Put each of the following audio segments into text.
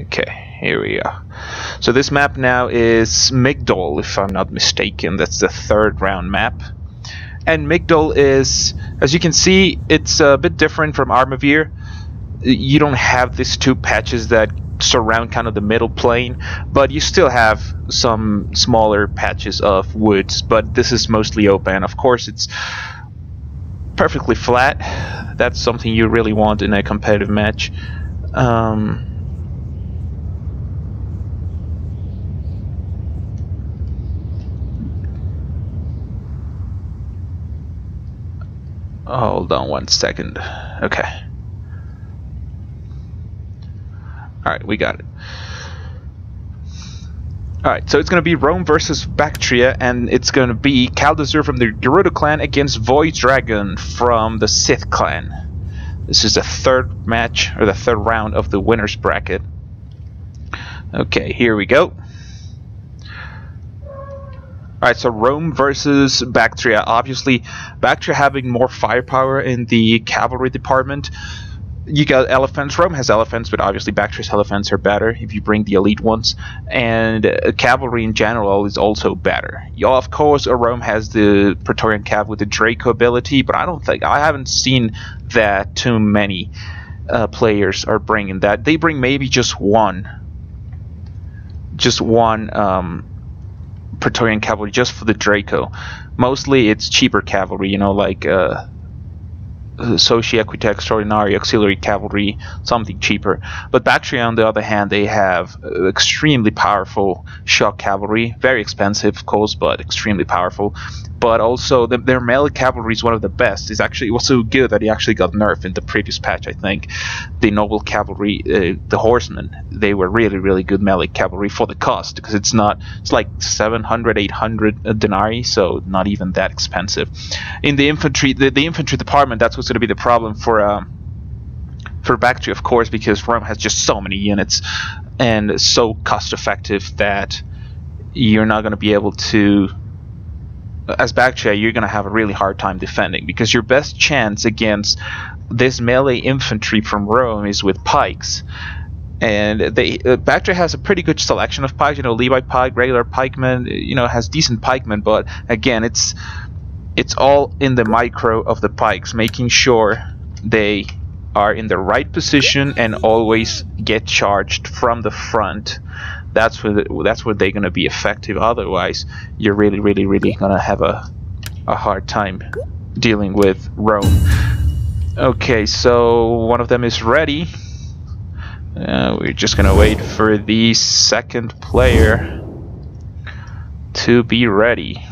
Okay, here we are. So this map now is Migdol, if I'm not mistaken. That's the third round map. And Migdol is, as you can see, it's a bit different from Armavir. You don't have these two patches that surround kind of the middle plane, but you still have some smaller patches of woods, but this is mostly open. Of course, it's perfectly flat. That's something you really want in a competitive match. Hold on one second. Okay. Alright, we got it. Alright, so it's going to be Rome versus Baktria, and it's going to be Kaldazur from the GERUDO clan against VoidDragon from the Sith clan. This is the third match, or the third round of the winner's bracket. Okay, here we go. Alright, so Rome versus Baktria. Obviously, Baktria having more firepower in the cavalry department. You got elephants. Rome has elephants, but obviously Bactria's elephants are better if you bring the elite ones. And cavalry in general is also better. Yeah, of course, Rome has the Praetorian Cav with the Draco ability, but I haven't seen that too many players are bringing that. They bring maybe just one Praetorian cavalry just for the Draco. Mostly it's cheaper cavalry, you know, like Soci Equita Extraordinary Auxiliary Cavalry, something cheaper. But Baktria, on the other hand, they have extremely powerful shock cavalry, very expensive of course, but extremely powerful. But also their melee cavalry is one of the best. It was so good that it actually got nerfed in the previous patch, I think. The noble cavalry, the horsemen, they were really good melee cavalry for the cost, because it's like 700, 800 denarii, so not even that expensive. In the infantry, the infantry department, that's what's going to be the problem for Baktria, of course, because Rome has just so many units and so cost effective that you're not going to be able to. As Baktria, you're going to have a really hard time defending, because your best chance against this melee infantry from Rome is with pikes. And Baktria has a pretty good selection of pikes, you know, Levi pike, regular pikemen, you know, has decent pikemen, but again, it's all in the micro of the pikes, making sure they are in the right position and always get charged from the front. That's where they're going to be effective. Otherwise, you're really going to have a hard time dealing with Rome. Okay, so one of them is ready. We're just going to wait for the second player to be ready.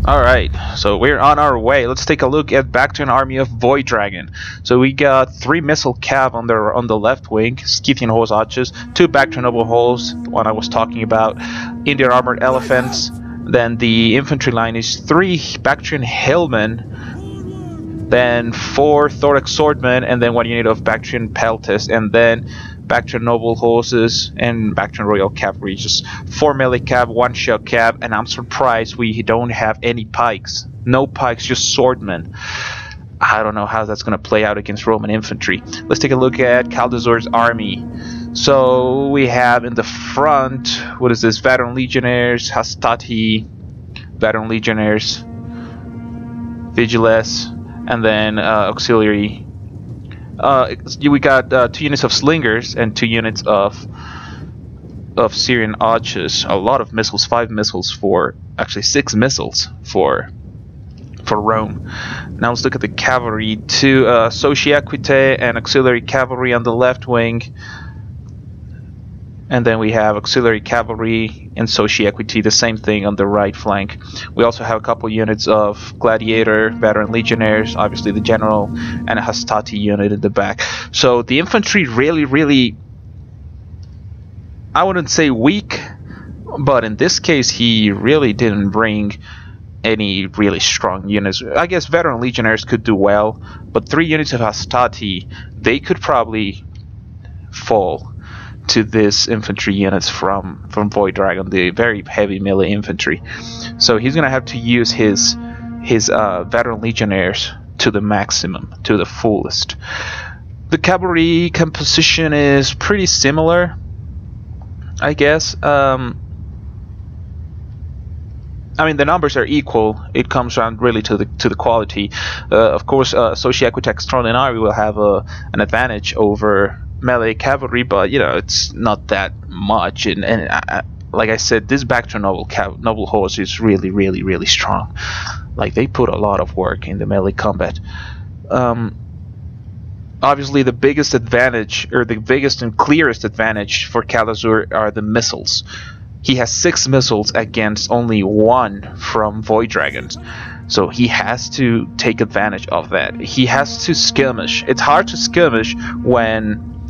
Alright, so we're on our way. Let's take a look at Bactrian army of VoidDragon. So we got 3 missile cav on the left wing, Scythian horse archers, 2 Bactrian noble horse, the one I was talking about, Indian armored elephants. Then the infantry line is 3 Bactrian hillmen, then 4 thorax swordmen, and then 1 unit of Bactrian peltas, and then Bactrian noble horses and Bactrian royal cavalry. Just 4 melee cav, 1 shock cav, and I'm surprised we don't have any pikes. No pikes, just swordmen. I don't know how that's going to play out against Roman infantry. Let's take a look at Kaldazur's army. So we have in the front, what is this? Veteran legionnaires, Hastati, veteran legionnaires, Vigiles, and then auxiliary. We got 2 units of slingers and 2 units of Syrian archers. A lot of missiles, 5 missiles for, actually 6 missiles for Rome. Now let's look at the cavalry. 2 Soci Equite and auxiliary cavalry on the left wing. And then we have auxiliary cavalry and Soci Equite, the same thing on the right flank. We also have a couple units of gladiator, veteran legionnaires, obviously the general, and a Hastati unit in the back. So the infantry really, I wouldn't say weak, but in this case he really didn't bring any really strong units. I guess veteran legionnaires could do well, but 3 units of Hastati, they could probably fall to this infantry units from VoidDragon, the very heavy melee infantry. So he's gonna have to use his veteran legionnaires to the maximum, to the fullest. The cavalry composition is pretty similar, I guess. I mean, the numbers are equal. It comes down really to the quality. Of course, Sociaquitec Extraordinary will have an advantage over melee cavalry, but you know, it's not that much. And like I said, this Baktria noble horse is really, really, really strong. Like, they put a lot of work in the melee combat. Obviously, the biggest advantage, or the biggest and clearest advantage for Kaldazur, are the missiles. He has 6 missiles against only 1 from VoidDragons. So he has to take advantage of that. He has to skirmish. It's hard to skirmish when,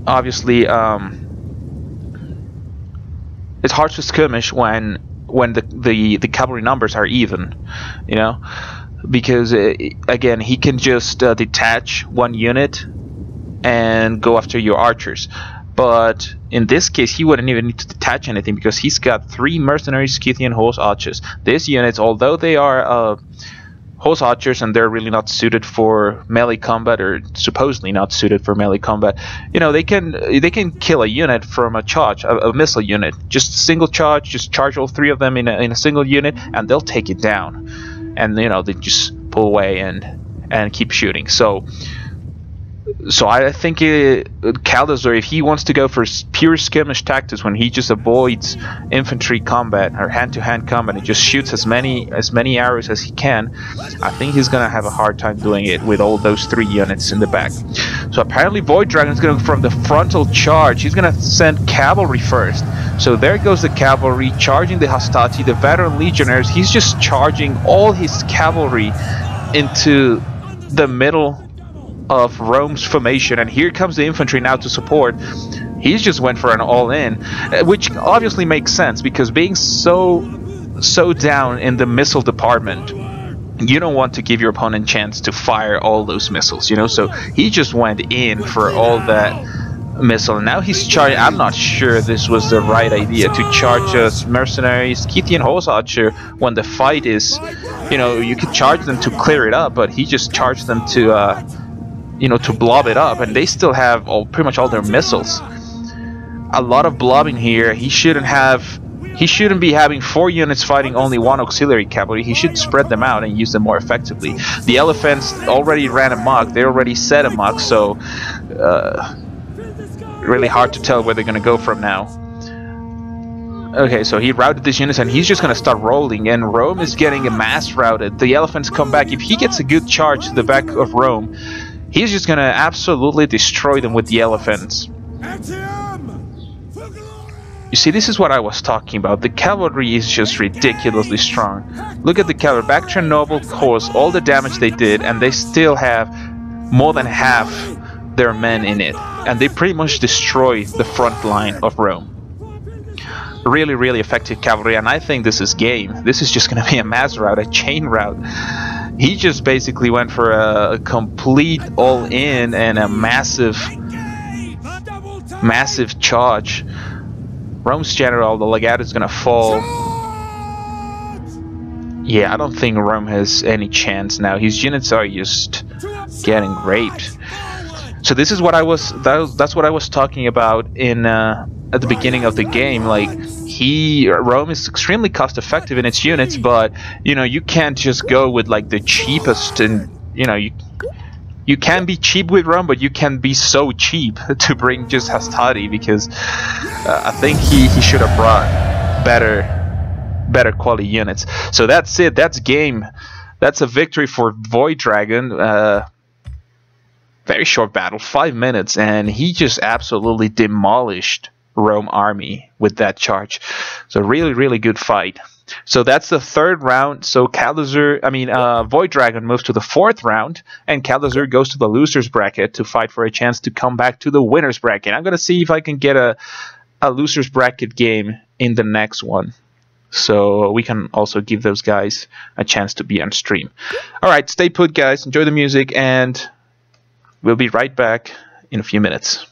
obviously, it's hard to skirmish when the cavalry numbers are even, you know, because again, he can just detach 1 unit and go after your archers. But in this case, he wouldn't even need to detach anything, because he's got 3 mercenary Scythian horse archers. These units, although they are horse archers and they're really not suited for melee combat, or supposedly not suited for melee combat, you know, they can kill a unit from a charge, a missile unit. Just a single charge, just charge all 3 of them in a single unit, and they'll take it down. And you know, they just pull away and keep shooting. So I think Kaldazur, if he wants to go for pure skirmish tactics, when he just avoids infantry combat or hand-to-hand combat and just shoots as many arrows as he can, I think he's gonna have a hard time doing it with all those 3 units in the back. So apparently VoidDragon is going from the frontal charge. He's gonna send cavalry first. So there goes the cavalry charging the Hastati, the veteran legionnaires. He's just charging all his cavalry into the middle of Rome's formation, and here comes the infantry now to support. He's just went for an all-in, which obviously makes sense, because being so down in the missile department, you don't want to give your opponent a chance to fire all those missiles, you know. So he just went in for all that missile, and now he's charging. I'm not sure this was the right idea to charge us mercenaries, Scythian horse archer, when the fight is, you know, you could charge them to clear it up, but he just charged them to you know, to blob it up, and they still have pretty much all their missiles. A lot of blobbing here. He shouldn't be having 4 units fighting only 1 auxiliary cavalry. He should spread them out and use them more effectively. The elephants already ran amok. They already set amok, so really hard to tell where they're gonna go from now. Okay, so he routed these units, and he's just gonna start rolling, and Rome is getting a mass routed. The elephants come back. If he gets a good charge to the back of Rome, he's just gonna absolutely destroy them with the elephants. You see, this is what I was talking about. The cavalry is just ridiculously strong. Look at the cavalry. Baktria noble horse, all the damage they did, and they still have more than half their men in it. And they pretty much destroy the front line of Rome. Really, really effective cavalry, and I think this is game. This is just gonna be a mass rout, a chain rout. He just basically went for a complete all-in and a massive charge. Rome's general, the legate, is gonna fall. Yeah, I don't think Rome has any chance now. His units are just getting raped. So this is what that's what I was talking about in at the beginning of the game. Like, Rome is extremely cost effective in its units, but you know, you can't just go with like the cheapest, and you know, you can be cheap with Rome, but you can be so cheap to bring just Hastati, because I think he should have brought better quality units. So that's it. That's game. That's a victory for VoidDragon. Very short battle, 5 minutes, and he just absolutely demolished Rome army with that charge. So really, really good fight. So that's the 3rd round. So VoidDragon moves to the 4th round, and Kaldazur goes to the losers bracket to fight for a chance to come back to the winners bracket. I'm gonna see if I can get a losers bracket game in the next one, so we can also give those guys a chance to be on stream. All right, stay put, guys. Enjoy the music, and we'll be right back in a few minutes.